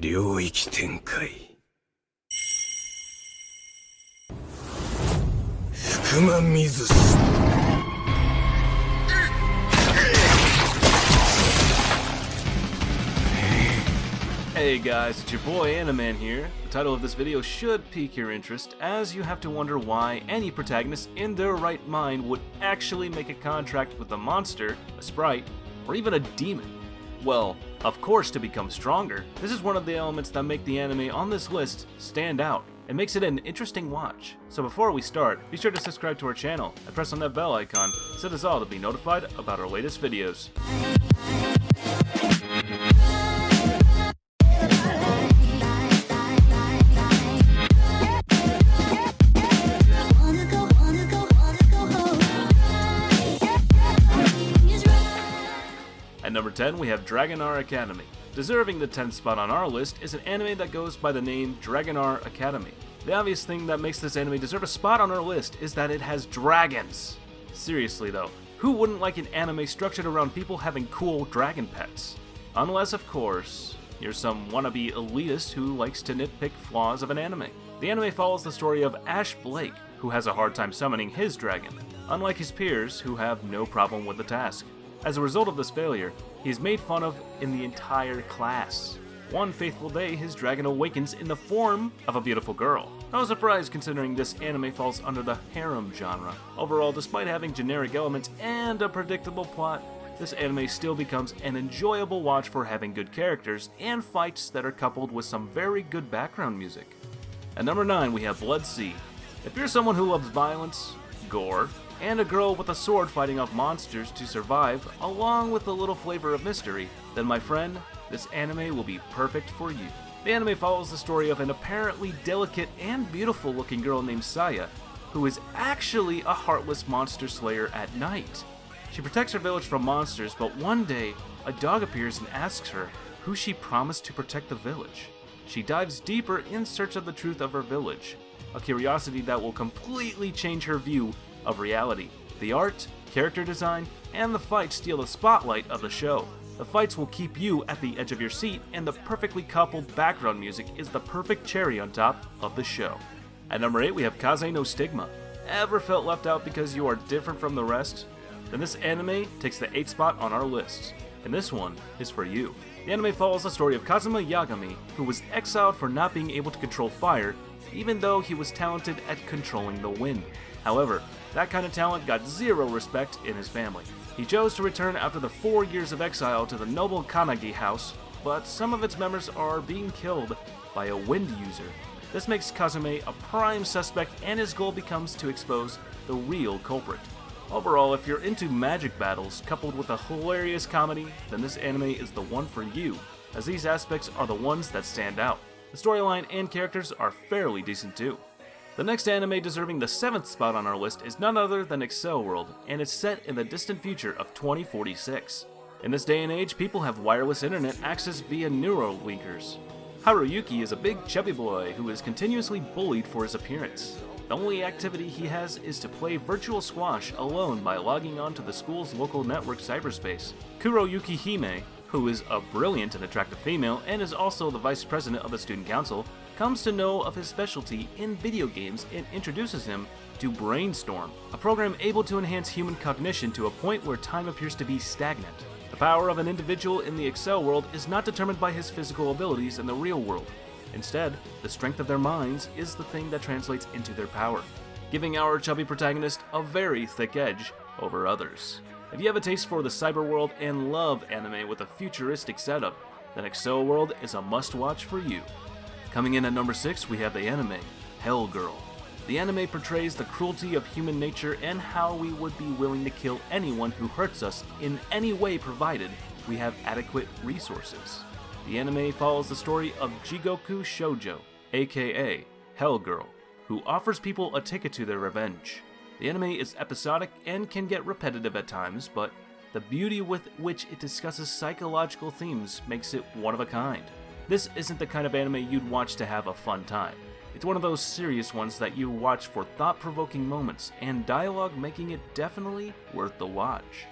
領域展開福間水す Hey guys, it's your boy Animan here. The title of this video should pique your interest, as you have to wonder why any protagonist in their right mind would actually make a contract with a monster, a sprite, or even a demon. Well, of course to become stronger. This is one of the elements that make the anime on this list stand out and makes it an interesting watch. So before we start, be sure to subscribe to our channel and press on that bell icon so us all to be notified about our latest videos. At number 10, we have Dragonar Academy. Deserving the 10th spot on our list is an anime that goes by the name Dragonar Academy. The obvious thing that makes this anime deserve a spot on our list is that it has dragons. Seriously though, who wouldn't like an anime structured around people having cool dragon pets? Unless, of course, you're some wannabe elitist who likes to nitpick flaws of an anime. The anime follows the story of Ash Blake, who has a hard time summoning his dragon, unlike his peers who have no problem with the task. As a result of this failure, he is made fun of in the entire class. One fateful day, his dragon awakens in the form of a beautiful girl. No surprise considering this anime falls under the harem genre. Overall, despite having generic elements and a predictable plot, this anime still becomes an enjoyable watch for having good characters and fights that are coupled with some very good background music. At number 9, we have Blood Sea. If you're someone who loves violence, gore, and a girl with a sword fighting off monsters to survive, along with a little flavor of mystery, then my friend, this anime will be perfect for you. The anime follows the story of an apparently delicate and beautiful looking girl named Saya, who is actually a heartless monster slayer at night. She protects her village from monsters, but one day, a dog appears and asks her who she promised to protect the village. She dives deeper in search of the truth of her village, a curiosity that will completely change her view of reality. The art, character design, and the fights steal the spotlight of the show. The fights will keep you at the edge of your seat, and the perfectly coupled background music is the perfect cherry on top of the show. At number 8, we have Kaze no Stigma. Ever felt left out because you are different from the rest? Then this anime takes the 8th spot on our list, and this one is for you. The anime follows the story of Kazuma Yagami, who was exiled for not being able to control fire, even though he was talented at controlling the wind. However, that kind of talent got zero respect in his family. He chose to return after the 4 years of exile to the noble Kanagi house, but some of its members are being killed by a wind user. This makes Kazume a prime suspect, and his goal becomes to expose the real culprit. Overall, if you're into magic battles coupled with a hilarious comedy, then this anime is the one for you, as these aspects are the ones that stand out. The storyline and characters are fairly decent too. The next anime deserving the 7th spot on our list is none other than Accel World, and it's set in the distant future of 2046. In this day and age, people have wireless internet access via Neuralinkers. Haruyuki is a big chubby boy who is continuously bullied for his appearance. The only activity he has is to play virtual squash alone by logging on to the school's local network cyberspace. Kuroyuki Hime, who is a brilliant and attractive female and is also the vice president of the student council, comes to know of his specialty in video games and introduces him to Brainstorm, a program able to enhance human cognition to a point where time appears to be stagnant. The power of an individual in the Accel world is not determined by his physical abilities in the real world. Instead, the strength of their minds is the thing that translates into their power, giving our chubby protagonist a very thick edge over others. If you have a taste for the cyber world and love anime with a futuristic setup, then Accel World is a must-watch for you. Coming in at number 6, we have the anime Hell Girl. The anime portrays the cruelty of human nature and how we would be willing to kill anyone who hurts us in any way provided we have adequate resources. The anime follows the story of Jigoku Shoujo, aka Hell Girl, who offers people a ticket to their revenge. The anime is episodic and can get repetitive at times, but the beauty with which it discusses psychological themes makes it one of a kind. This isn't the kind of anime you'd watch to have a fun time. It's one of those serious ones that you watch for thought-provoking moments and dialogue, making it definitely worth the watch.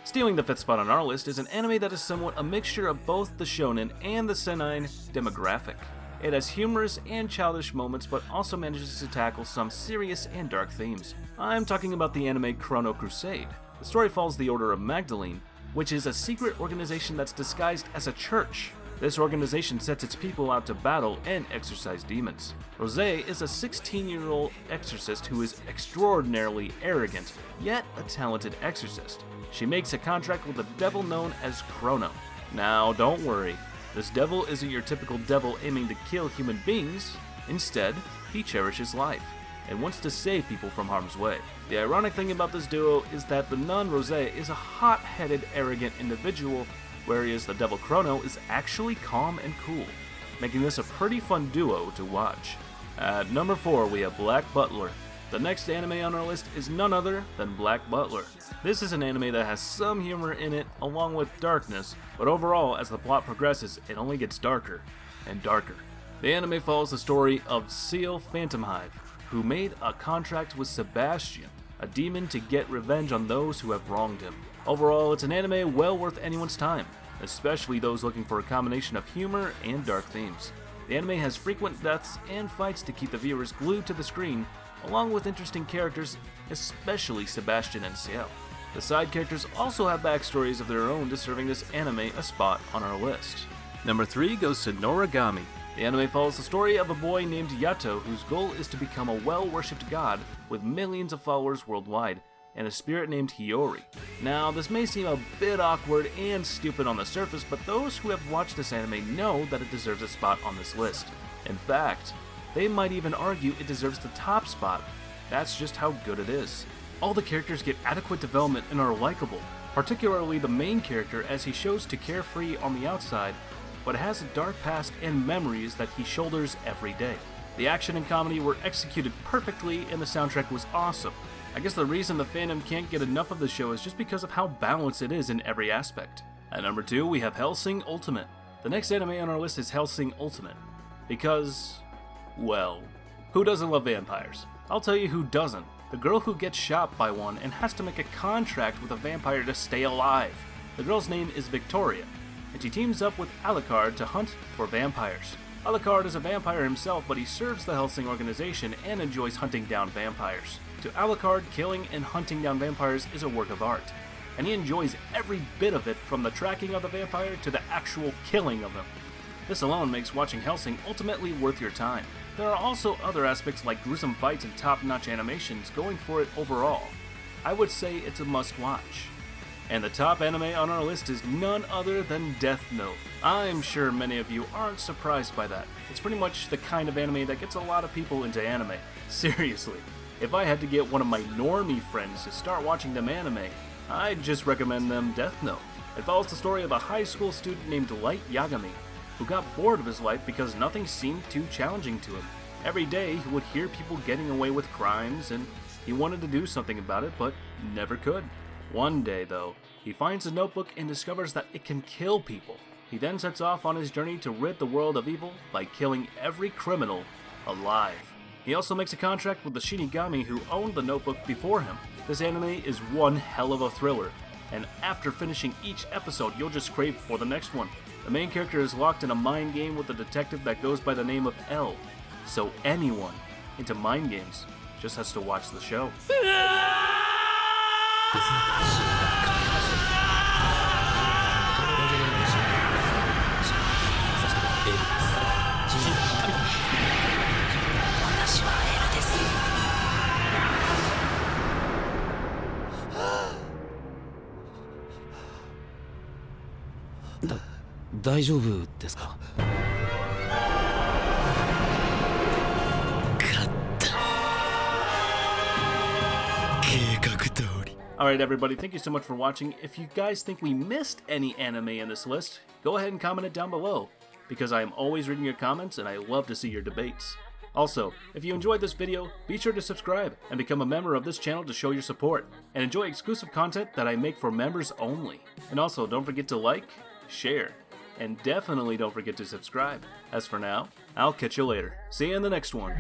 Stealing the 5th spot on our list is an anime that is somewhat a mixture of both the shonen and the seinen demographic. It has humorous and childish moments, but also manages to tackle some serious and dark themes. I'm talking about the anime Chrono Crusade. The story follows the Order of Magdalene, which is a secret organization that's disguised as a church. This organization sets its people out to battle and exorcise demons. Rose is a 16-year-old exorcist who is extraordinarily arrogant, yet a talented exorcist. She makes a contract with a devil known as Chrono. Now, don't worry, this devil isn't your typical devil aiming to kill human beings. Instead, he cherishes life and wants to save people from harm's way. The ironic thing about this duo is that the nun Rose is a hot-headed, arrogant individual, whereas the devil Chrono is actually calm and cool, making this a pretty fun duo to watch. At number 4, we have Black Butler. The next anime on our list is none other than Black Butler. This is an anime that has some humor in it along with darkness, but overall, as the plot progresses, it only gets darker and darker. The anime follows the story of Seal Phantomhive, who made a contract with Sebastian, a demon, to get revenge on those who have wronged him. Overall, it's an anime well worth anyone's time, especially those looking for a combination of humor and dark themes. The anime has frequent deaths and fights to keep the viewers glued to the screen, along with interesting characters, especially Sebastian and Ciel. The side characters also have backstories of their own, deserving this anime a spot on our list. Number 3 goes to Noragami. The anime follows the story of a boy named Yato whose goal is to become a well-worshipped god with millions of followers worldwide, and a spirit named Hiyori. Now, this may seem a bit awkward and stupid on the surface, but those who have watched this anime know that it deserves a spot on this list. In fact, they might even argue it deserves the top spot. That's just how good it is. All the characters get adequate development and are likable, particularly the main character, as he shows to carefree on the outside, but has a dark past and memories that he shoulders every day. The action and comedy were executed perfectly, and the soundtrack was awesome. I guess the reason the fandom can't get enough of the show is just because of how balanced it is in every aspect. At number 2, we have Hellsing Ultimate. The next anime on our list is Hellsing Ultimate, because, well, who doesn't love vampires? I'll tell you who doesn't. The girl who gets shot by one and has to make a contract with a vampire to stay alive. The girl's name is Victoria, and she teams up with Alucard to hunt for vampires. Alucard is a vampire himself, but he serves the Hellsing organization and enjoys hunting down vampires. To Alucard, killing and hunting down vampires is a work of art, and he enjoys every bit of it, from the tracking of the vampire to the actual killing of them. This alone makes watching Hellsing ultimately worth your time. There are also other aspects like gruesome fights and top-notch animations going for it overall. I would say it's a must-watch. And the top anime on our list is none other than Death Note. I'm sure many of you aren't surprised by that. It's pretty much the kind of anime that gets a lot of people into anime. Seriously, if I had to get one of my normie friends to start watching them anime, I'd just recommend them Death Note. It follows the story of a high school student named Light Yagami, who got bored of his life because nothing seemed too challenging to him. Every day he would hear people getting away with crimes, and he wanted to do something about it, but never could. One day, though, he finds a notebook and discovers that it can kill people. He then sets off on his journey to rid the world of evil by killing every criminal alive. He also makes a contract with the Shinigami who owned the notebook before him. This anime is one hell of a thriller, and after finishing each episode, you'll just crave for the next one. The main character is locked in a mind game with a detective that goes by the name of L, so anyone into mind games just has to watch the show. Alright everybody, thank you so much for watching. If you guys think we missed any anime in this list, go ahead and comment it down below, because I am always reading your comments and I love to see your debates. Also, if you enjoyed this video, be sure to subscribe and become a member of this channel to show your support, and enjoy exclusive content that I make for members only. And also, don't forget to like, share, and definitely don't forget to subscribe. As for now, I'll catch you later. See you in the next one.